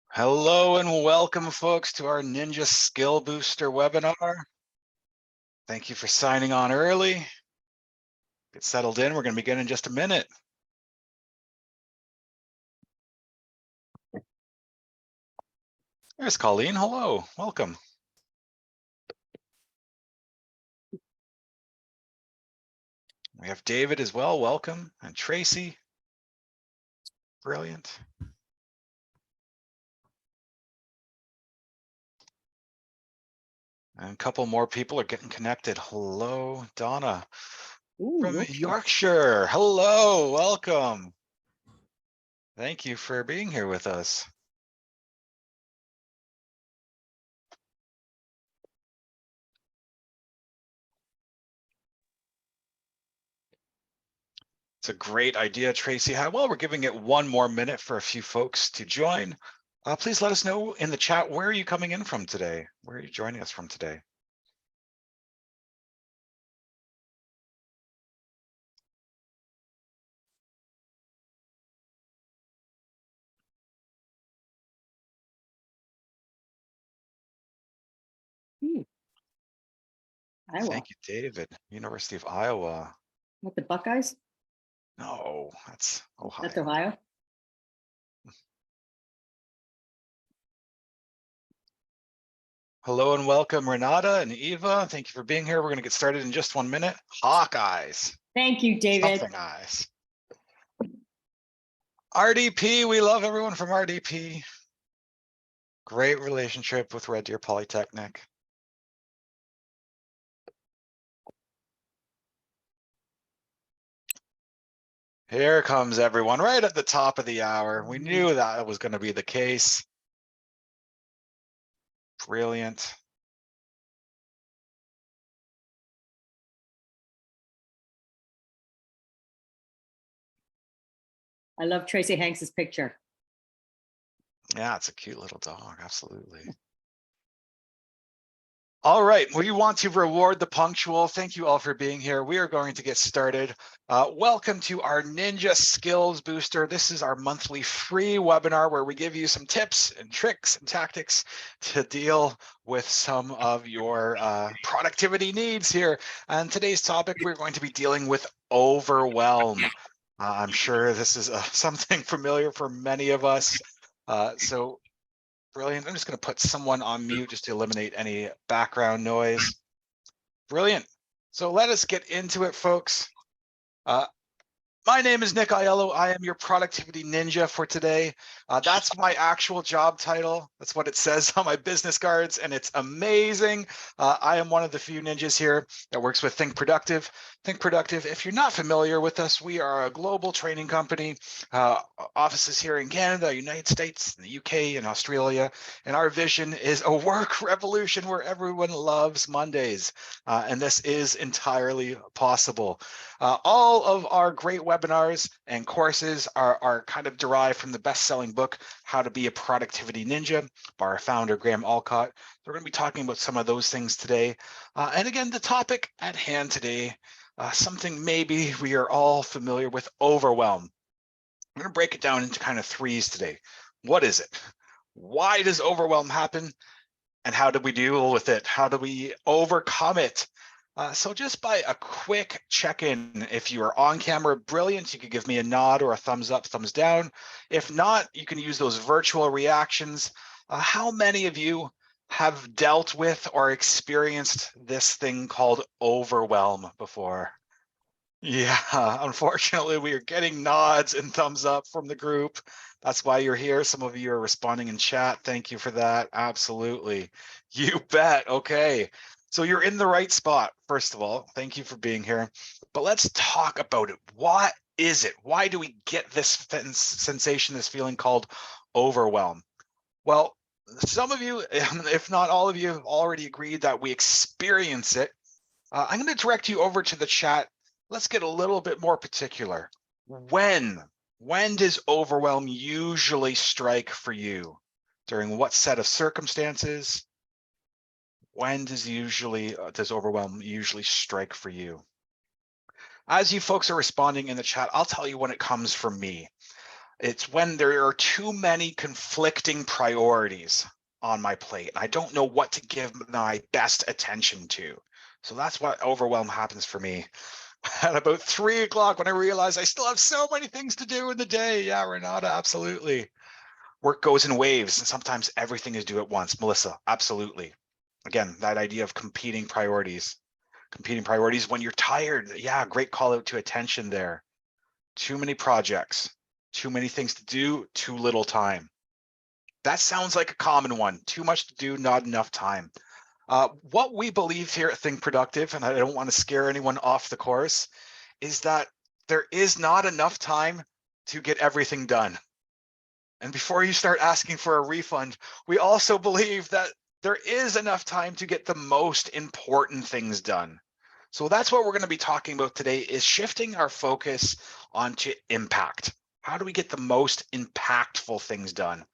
Hello and welcome, folks, to our Ninja Skill Booster webinar. Thank you for signing on early. Get settled in. We're going to begin in just a minute. There's Colleen. Hello. Welcome. We have David as well. Welcome. And Tracy. Brilliant. And a couple more people are getting connected. Hello, Donna. From Yorkshire. Hello. Welcome. Thank you for being here with us. It's a great idea, Tracy. Well, we're giving it one more minute for a few folks to join. Please let us know in the chat, where are you coming in from today? Where are you joining us from today? Iowa. Thank you, David. University of Iowa. What, the Buckeyes? No, that's Ohio. That's Ohio. Hello and welcome, Renata and Eva. Thank you for being here. We're going to get started in just 1 minute. Hawkeyes. Thank you, David. Something eyes. RDP, we love everyone from RDP. Great relationship with Red Deer Polytechnic. Here comes everyone right at the top of the hour. We knew that was going to be the case. Brilliant. I love Tracy Hanks's picture. Yeah, it's a cute little dog. Absolutely. All right, we want to reward the punctual. Thank you all for being here. We are going to get started. Welcome to our Ninja Skills Booster. This is our monthly free webinar where we give you some tips and tricks and tactics to deal with some of your productivity needs here. And today's topic, we're going to be dealing with overwhelm. I'm sure this is something familiar for many of us. So brilliant. I'm just going to put someone on mute just to eliminate any background noise. Brilliant. So let us get into it, folks. My name is Nick Aiello. I am your productivity ninja for today. That's my actual job title. That's what it says on my business cards, and it's amazing. I am one of the few ninjas here that works with Think Productive. Think Productive, if you're not familiar with us, we are a global training company, offices here in Canada, United States, the UK, and Australia. And our vision is a work revolution where everyone loves Mondays. And this is entirely possible. All of our great webinars and courses are kind of derived from the best-selling book, How to Be a Productivity Ninja, by our founder, Graham Alcott. We're going to be talking about some of those things today. And again, the topic at hand today, something maybe we are all familiar with, overwhelm. I'm going to break it down into kind of threes today. What is it? Why does overwhelm happen? And how do we deal with it? How do we overcome it? So just by a quick check-in, if you are on camera, brilliant. You could give me a nod or a thumbs up, thumbs down. If not, you can use those virtual reactions. How many of you have dealt with or experienced this thing called overwhelm before? Yeah, unfortunately, we are getting nods and thumbs up from the group. That's why you're here. Some of you are responding in chat. Thank you for that. Absolutely. You bet. Okay. So you're in the right spot, first of all. Thank you for being here. But let's talk about it. What is it? Why do we get this sensation, this feeling called overwhelm? Well, some of you, if not all of you, have already agreed that we experience it. I'm going to direct you over to the chat. Let's get a little bit more particular. When does overwhelm usually strike for you? During what set of circumstances? When does overwhelm usually strike for you? As you folks are responding in the chat, I'll tell you when it comes from me. It's when there are too many conflicting priorities on my plate and I don't know what to give my best attention to. So that's what overwhelm happens for me. At about 3 o'clock, when I realize I still have so many things to do in the day. Yeah, Renata, absolutely. Work goes in waves and sometimes everything is due at once. Melissa, absolutely. Again, that idea of competing priorities. Competing priorities when you're tired. Yeah, great call out to attention there. Too many projects, too many things to do, too little time. That sounds like a common one. Too much to do, not enough time. What we believe here at Think Productive, and I don't want to scare anyone off the course, is that there is not enough time to get everything done. And before you start asking for a refund, we also believe that there is enough time to get the most important things done. So that's what we're going to be talking about today, is shifting our focus onto impact. How do we get the most impactful things done?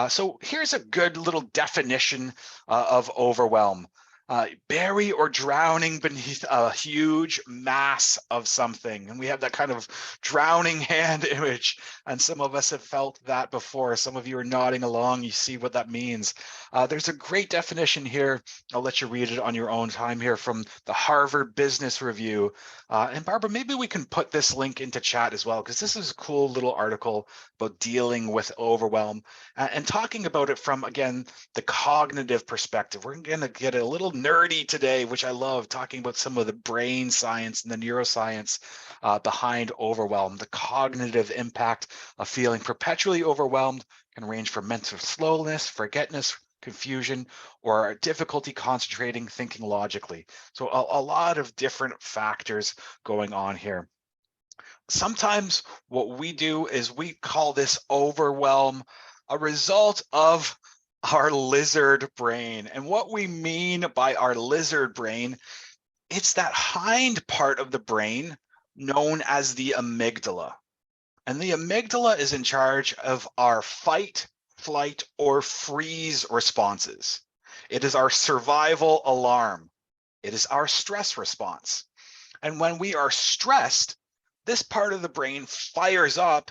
So here's a good little definition of overwhelm. Bury or drowning beneath a huge mass of something. And we have that kind of drowning hand image. And some of us have felt that before. Some of you are nodding along. You see what that means. There's a great definition here. I'll let you read it on your own time here from the Harvard Business Review. And Barbara, maybe we can put this link into chat as well, because this is a cool little article about dealing with overwhelm and talking about it from, again, the cognitive perspective. We're going to get a little nerdy today, which I love, talking about some of the brain science and the neuroscience behind overwhelm. The cognitive impact of feeling perpetually overwhelmed can range from mental slowness, forgetfulness, confusion, or difficulty concentrating, thinking logically. So a lot of different factors going on here. Sometimes what we do is we call this overwhelm a result of our lizard brain. And what we mean by our lizard brain, it's that hind part of the brain known as the amygdala. And the amygdala is in charge of our fight, flight, or freeze responses. It is our survival alarm. It is our stress response. And when we are stressed, this part of the brain fires up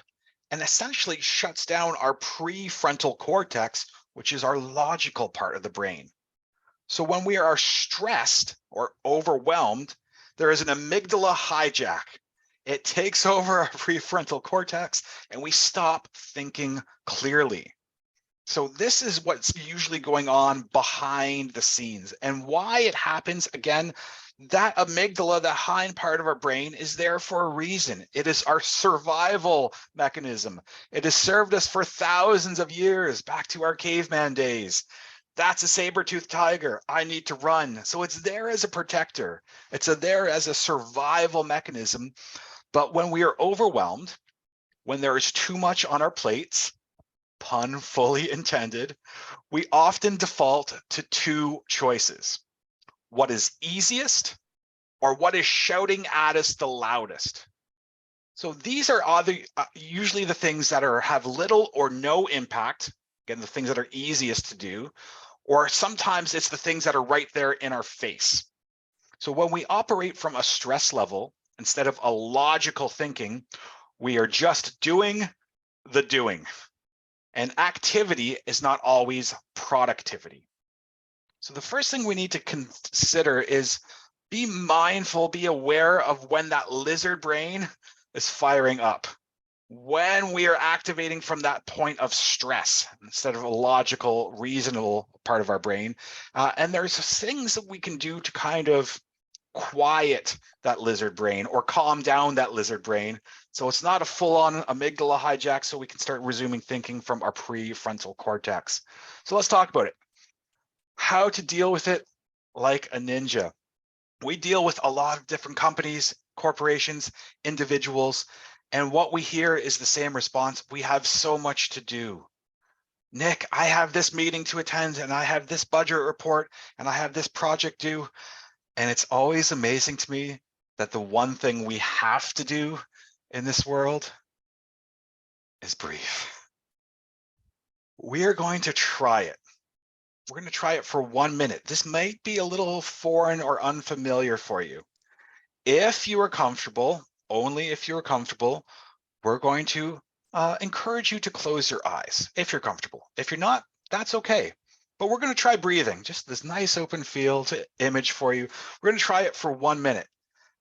and essentially shuts down our prefrontal cortex, which is our logical part of the brain. So when we are stressed or overwhelmed, there is an amygdala hijack. It takes over our prefrontal cortex and we stop thinking clearly. So this is what's usually going on behind the scenes, and why it happens. Again, that amygdala, the hind part of our brain, is there for a reason. It is our survival mechanism. It has served us for thousands of years, back to our caveman days. That's a saber-toothed tiger. I need to run. So it's there as a protector. It's there as a survival mechanism. But when we are overwhelmed, when there is too much on our plates, pun fully intended, we often default to two choices: what is easiest or what is shouting at us the loudest. So these are usually the things that have little or no impact, again, the things that are easiest to do, or sometimes it's the things that are right there in our face. So when we operate from a stress level, instead of a logical thinking, we are just doing the doing. And activity is not always productivity. So the first thing we need to consider is be mindful, be aware of when that lizard brain is firing up, when we are activating from that point of stress instead of a logical, reasonable part of our brain. And there's things that we can do to kind of quiet that lizard brain or calm down that lizard brain. So it's not a full-on amygdala hijack, so we can start resuming thinking from our prefrontal cortex. So let's talk about it. How to deal with it like a ninja. We deal with a lot of different companies, corporations, individuals, and what we hear is the same response: we have so much to do. Nick, I have this meeting to attend, and I have this budget report, and I have this project due. And it's always amazing to me that the one thing we have to do in this world is breathe. We are going to try it. We're going to try it for 1 minute. This might be a little foreign or unfamiliar for you. If you are comfortable, only if you're comfortable, we're going to encourage you to close your eyes if you're comfortable. If you're not, that's okay. But we're going to try breathing, just this nice open field image for you. We're going to try it for 1 minute.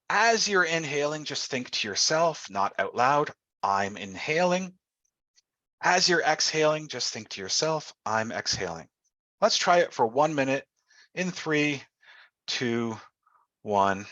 As you're inhaling, just think to yourself, not out loud, I'm inhaling. As you're exhaling, just think to yourself, I'm exhaling. Let's try it for 1 minute in 3, 2, 1.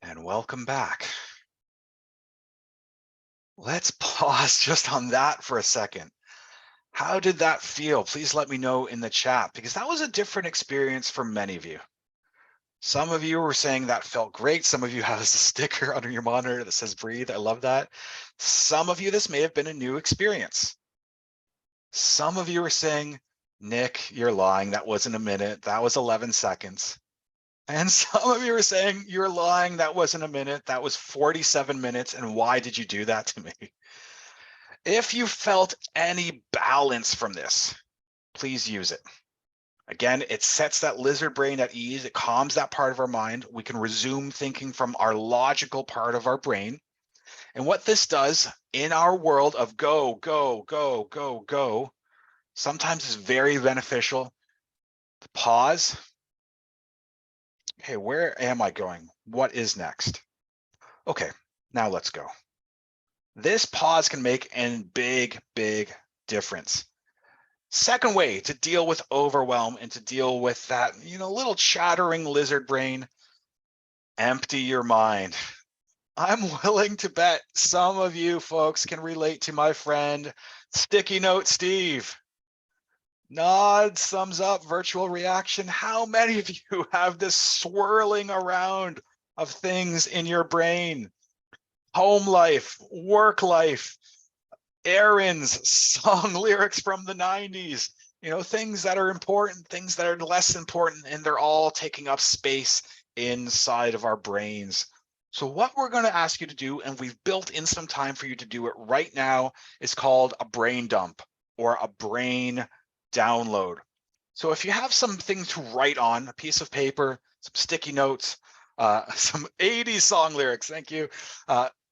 And welcome back. Let's pause just on that for a second. How did that feel? Please let me know in the chat, because that was a different experience for many of you. Some of you were saying that felt great. Some of you have a sticker under your monitor that says breathe. I love that. Some of you, this may have been a new experience. Some of you are saying, Nick, you're lying. That wasn't a minute. That was 11 seconds. And some of you are saying, you're lying. That wasn't a minute. That was 47 minutes. And why did you do that to me? If you felt any balance from this, please use it. Again, it sets that lizard brain at ease. It calms that part of our mind. We can resume thinking from our logical part of our brain. And what this does in our world of go, go, go, go, go, sometimes is very beneficial to pause. Okay, where am I going? What is next? Okay, now let's go. This pause can make a big, big difference. Second way to deal with overwhelm and to deal with that, little chattering lizard brain, empty your mind. I'm willing to bet some of you folks can relate to my friend, Sticky Note Steve. Nod, thumbs up, virtual reaction. How many of you have this swirling around of things in your brain? Home life, work life, errands, song lyrics from the 90s, things that are important, things that are less important, and they're all taking up space inside of our brains. So what we're going to ask you to do, and we've built in some time for you to do it right now, is called a brain dump or a brain download. So if you have something to write on, a piece of paper, some sticky notes, some 80s song lyrics, thank you.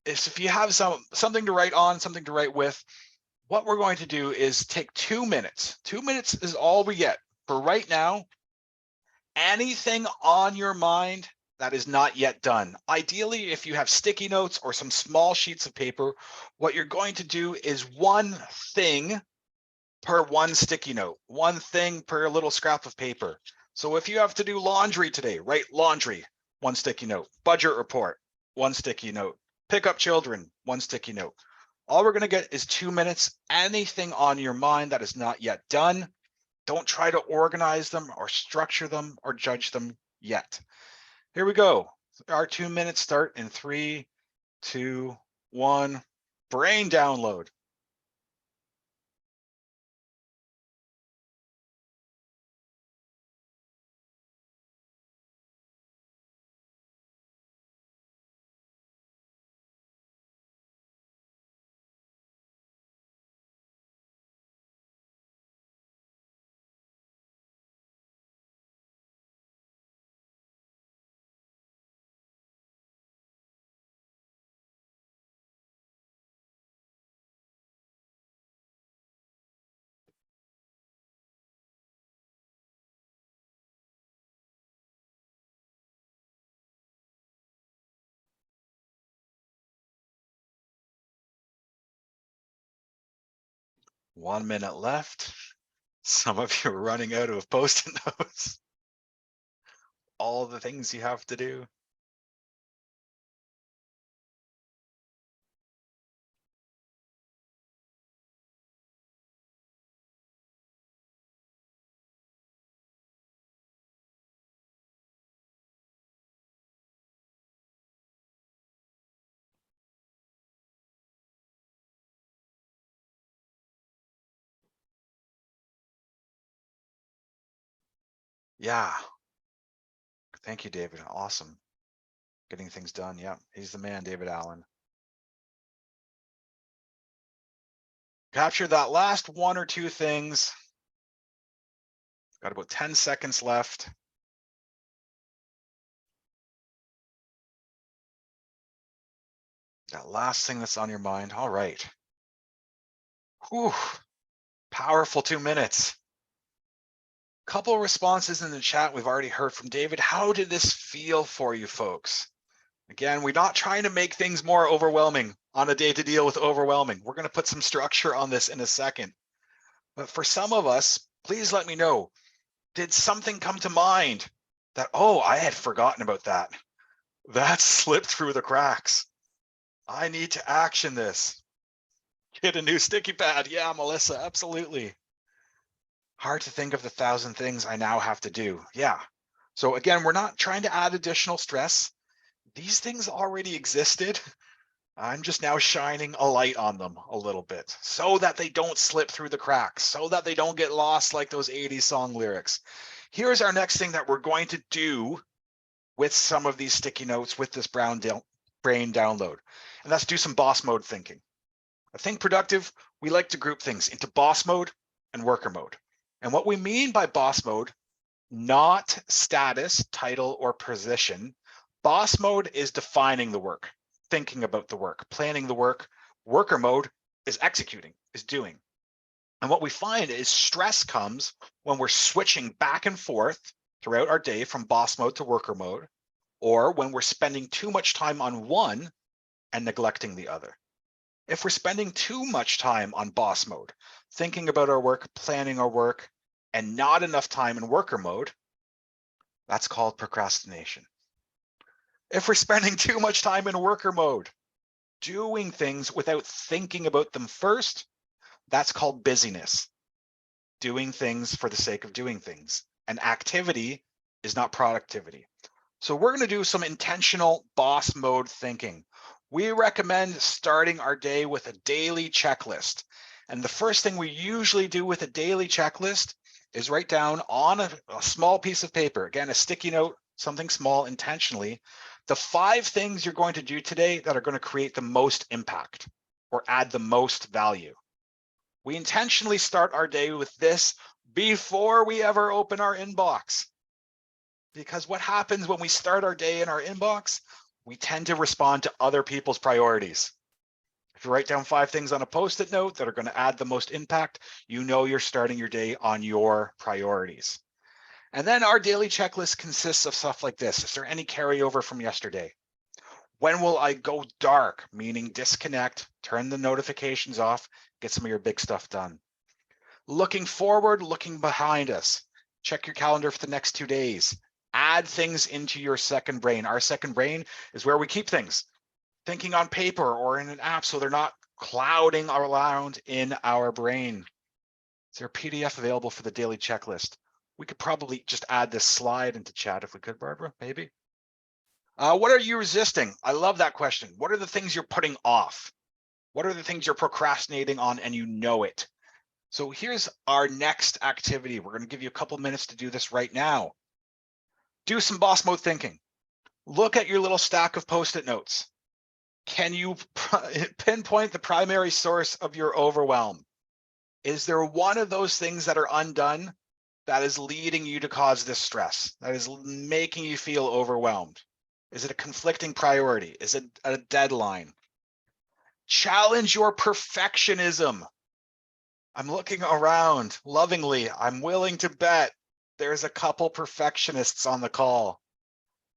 If you have something to write on, something to write with, what we're going to do is take 2 minutes. 2 minutes is all we get for right now. Anything on your mind that is not yet done. Ideally, if you have sticky notes or some small sheets of paper, what you're going to do is one thing per one sticky note, one thing per little scrap of paper. So if you have to do laundry today, write laundry, one sticky note. Budget report, one sticky note. Pick up children, one sticky note. All we're going to get is 2 minutes. Anything on your mind that is not yet done, don't try to organize them or structure them or judge them yet. Here we go. Our 2 minutes start in 3, 2, 1. Brain download. One minute left. Some of you are running out of Post-it notes. All the things you have to do. Yeah. Thank you, David. Awesome. Getting things done. Yeah, he's the man, David Allen. Capture that last one or two things. Got about 10 seconds left. That last thing that's on your mind. All right. Whew. Powerful 2 minutes. Couple responses in the chat we've already heard from David. How did this feel for you folks? Again, we're not trying to make things more overwhelming on a day to deal with overwhelming. We're going to put some structure on this in a second. But for some of us, please let me know. Did something come to mind that, oh, I had forgotten about that. That slipped through the cracks. I need to action this. Get a new sticky pad. Yeah, Melissa, absolutely. Hard to think of the 1,000 things I now have to do. Yeah. So again, we're not trying to add additional stress. These things already existed. I'm just now shining a light on them a little bit so that they don't slip through the cracks, so that they don't get lost like those 80s song lyrics. Here's our next thing that we're going to do with some of these sticky notes with this brain download. And that's do some boss mode thinking. I think productive, we like to group things into boss mode and worker mode. And what we mean by boss mode, not status, title, or position. Boss mode is defining the work, thinking about the work, planning the work. Worker mode is executing, is doing. And what we find is stress comes when we're switching back and forth throughout our day from boss mode to worker mode, or when we're spending too much time on one and neglecting the other. If we're spending too much time on boss mode, thinking about our work, planning our work, and not enough time in worker mode, that's called procrastination. If we're spending too much time in worker mode, doing things without thinking about them first, that's called busyness. Doing things for the sake of doing things. And activity is not productivity. So we're going to do some intentional boss mode thinking. We recommend starting our day with a daily checklist. And the first thing we usually do with a daily checklist is write down on a small piece of paper, again, a sticky note, something small intentionally, the 5 things you're going to do today that are going to create the most impact or add the most value. We intentionally start our day with this before we ever open our inbox. Because what happens when we start our day in our inbox, we tend to respond to other people's priorities. If you write down 5 things on a Post-it note that are going to add the most impact, you know you're starting your day on your priorities. And then our daily checklist consists of stuff like this. Is there any carryover from yesterday? When will I go dark, meaning disconnect, turn the notifications off, get some of your big stuff done? Looking forward, looking behind us. Check your calendar for the next 2 days. Add things into your second brain. Our second brain is where we keep things, thinking on paper or in an app so they're not clouding around in our brain. Is there a PDF available for the daily checklist? We could probably just add this slide into chat if we could, Barbara, maybe. What are you resisting? I love that question. What are the things you're putting off? What are the things you're procrastinating on and you know it? So here's our next activity. We're going to give you a couple minutes to do this right now. Do some boss mode thinking. Look at your little stack of Post-it notes. Can you pinpoint the primary source of your overwhelm? Is there one of those things that are undone that is leading you to cause this stress, that is making you feel overwhelmed? Is it a conflicting priority? Is it a deadline? Challenge your perfectionism. I'm looking around lovingly. I'm willing to bet there's a couple perfectionists on the call.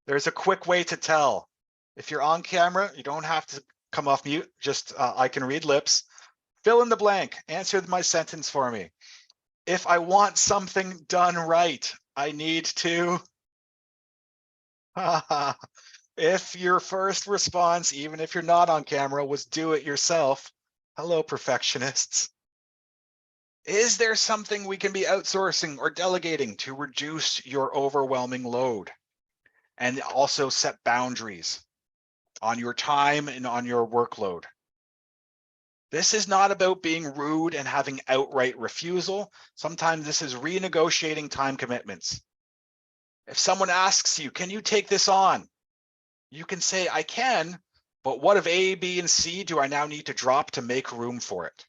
There's a quick way to tell. If you're on camera, you don't have to come off mute. Just I can read lips. Fill in the blank. Answer my sentence for me. If I want something done right, I need to. If your first response, even if you're not on camera, was do it yourself, hello, perfectionists. Is there something we can be outsourcing or delegating to reduce your overwhelming load and also set boundaries on your time and on your workload? This is not about being rude and having outright refusal. Sometimes this is renegotiating time commitments. If someone asks you, can you take this on? You can say, I can, but what if A, B, and C do I now need to drop to make room for it?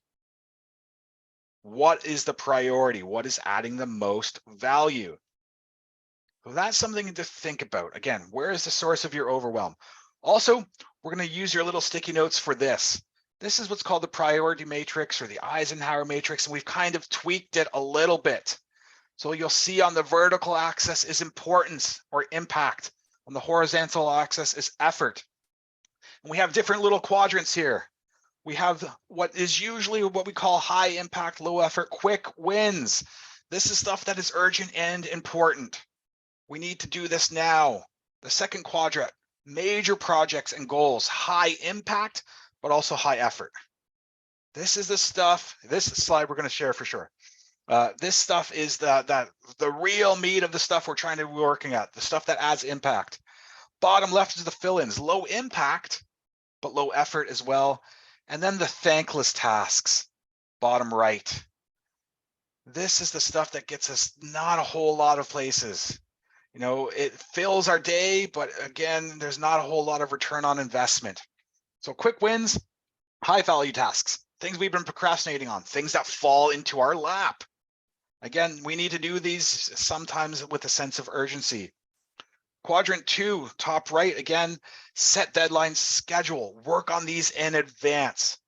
What is the priority? What is adding the most value? So that's something to think about. Again, where is the source of your overwhelm? Also, we're going to use your little sticky notes for this. This is what's called the priority matrix or the Eisenhower matrix, and we've kind of tweaked it a little bit. So you'll see on the vertical axis is importance or impact. On the horizontal axis is effort. And we have different little quadrants here. We have what is usually what we call high impact, low effort, quick wins. This is stuff that is urgent and important. We need to do this now. The second quadrant, major projects and goals, high impact, but also high effort. This is the stuff, this slide we're going to share for sure. This stuff is the real meat of the stuff we're trying to be working at, the stuff that adds impact. Bottom left is the fill-ins, low impact, but low effort as well. And then the thankless tasks, bottom right. This is the stuff that gets us not a whole lot of places. You know, it fills our day, but again, there's not a whole lot of return on investment. So quick wins, high value tasks, things we've been procrastinating on, things that fall into our lap. Again, we need to do these sometimes with a sense of urgency. Quadrant 2, top right, again, set deadlines, schedule, work on these in advance.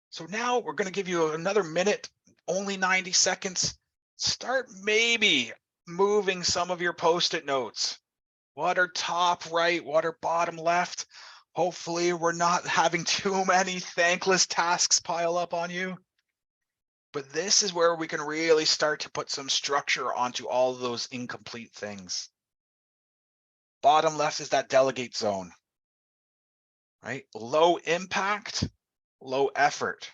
So now we're going to give you another minute, only 90 seconds. Start maybe moving some of your Post-it notes. What are top right? What are bottom left? Hopefully we're not having too many thankless tasks pile up on you. But this is where we can really start to put some structure onto all of those incomplete things. Bottom left is that delegate zone, right? Low impact, low effort.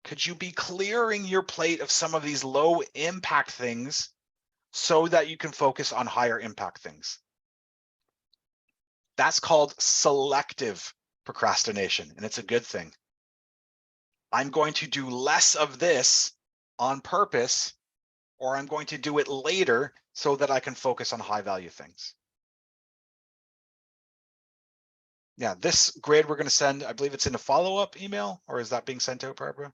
Could you be clearing your plate of some of these low impact things so that you can focus on higher impact things? That's called selective procrastination, and it's a good thing. I'm going to do less of this on purpose, or I'm going to do it later so that I can focus on high value things. Yeah, this grid we're going to send, I believe it's in a follow-up email, or is that being sent out, Barbara?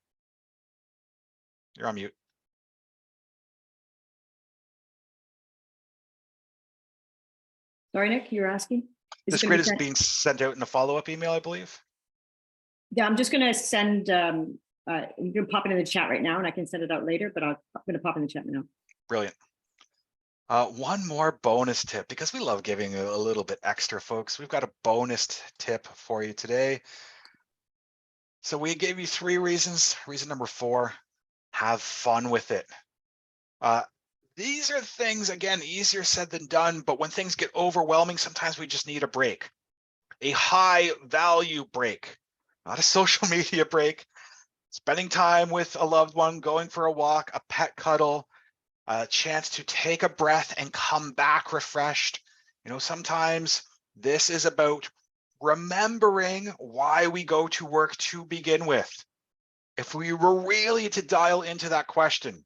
You're on mute. Sorry, Nick, you were asking? This grid is being sent out in a follow-up email, I believe. Yeah, I'm just going to send, you can pop it in the chat right now and I can send it out later, but I'm going to pop in the chat now. Brilliant. One more bonus tip, because we love giving a little bit extra, folks. We've got a bonus tip for you today. So we gave you 3 reasons. Reason number 4, have fun with it. These are things, again, easier said than done, but when things get overwhelming, sometimes we just need a break. A high value break, not a social media break. Spending time with a loved one, going for a walk, a pet cuddle, a chance to take a breath and come back refreshed. You know, sometimes this is about remembering why we go to work to begin with. If we were really to dial into that question,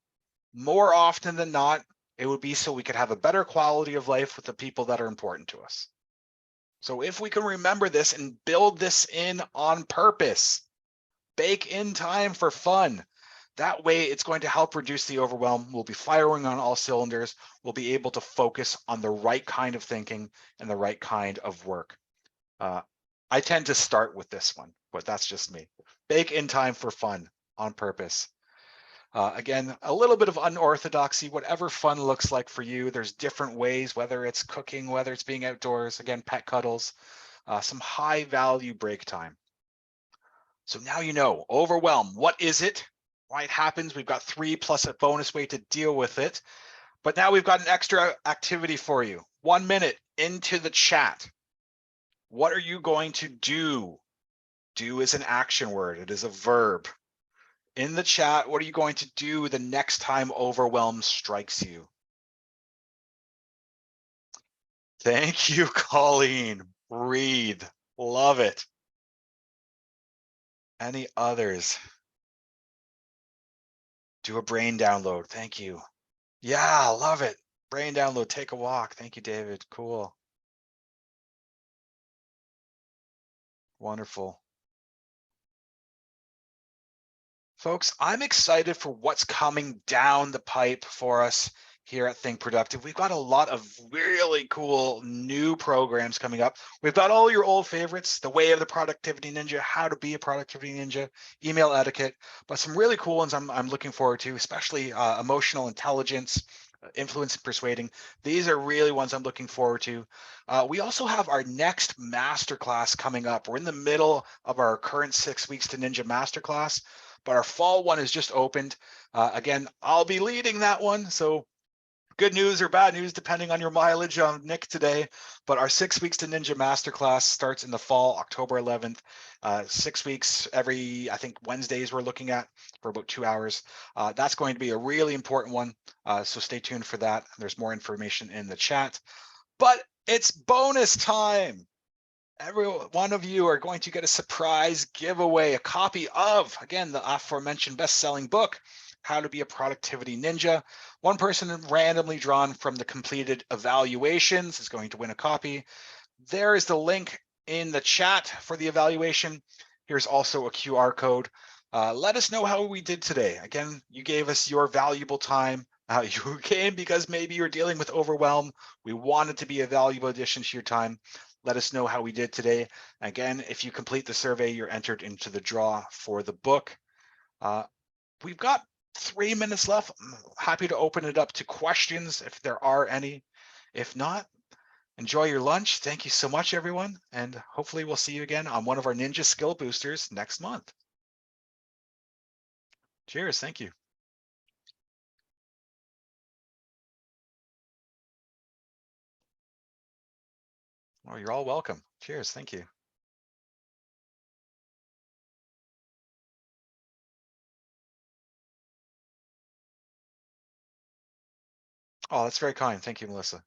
more often than not, it would be so we could have a better quality of life with the people that are important to us. So if we can remember this and build this in on purpose, bake in time for fun, that way it's going to help reduce the overwhelm. We'll be firing on all cylinders. We'll be able to focus on the right kind of thinking and the right kind of work. I tend to start with this one, but that's just me. Bake in time for fun on purpose. Again, a little bit of unorthodoxy, whatever fun looks like for you. There's different ways, whether it's cooking, whether it's being outdoors, again, pet cuddles, some high value break time. So now you know, overwhelm, what is it? It happens. We've got 3 plus a bonus way to deal with it. But now we've got an extra activity for you. 1 minute into the chat. What are you going to do? Do is an action word. It is a verb. In the chat, what are you going to do the next time overwhelm strikes you? Thank you, Colleen. Breathe. Love it. Any others? Do a brain download. Thank you. Yeah, love it. Brain download. Take a walk. Thank you, David. Cool. Wonderful. Folks, I'm excited for what's coming down the pipe for us here at Think Productive. We've got a lot of really cool new programs coming up. We've got all your old favorites, The Way of the Productivity Ninja, How to Be a Productivity Ninja, Email Etiquette, but some really cool ones I'm looking forward to, especially Emotional Intelligence, Influence and Persuading. These are really ones I'm looking forward to. We also have our next masterclass coming up. We're in the middle of our current 6 weeks to Ninja masterclass, but our fall one is just opened. Again, I'll be leading that one. So good news or bad news, depending on your mileage on Nick today. But our 6 weeks to Ninja Masterclass starts in the fall, October 11th. 6 weeks every, I think, Wednesdays we're looking at for about 2 hours. That's going to be a really important one. So stay tuned for that. There's more information in the chat. But it's bonus time. Every one of you are going to get a surprise giveaway, a copy of, again, the aforementioned best-selling book, How to Be a Productivity Ninja. One person randomly drawn from the completed evaluations is going to win a copy. There is the link in the chat for the evaluation. Here's also a QR code. Let us know how we did today. Again, you gave us your valuable time. You came because maybe you're dealing with overwhelm. We wanted to be a valuable addition to your time. Let us know how we did today. Again, if you complete the survey, you're entered into the draw for the book. We've got 3 minutes left. I'm happy to open it up to questions if there are any. If not, enjoy your lunch. Thank you so much, everyone. And hopefully we'll see you again on one of our Ninja Skill Boosters next month. Cheers. Thank you. Well, you're all welcome. Cheers. Thank you. Oh, that's very kind. Thank you, Melissa.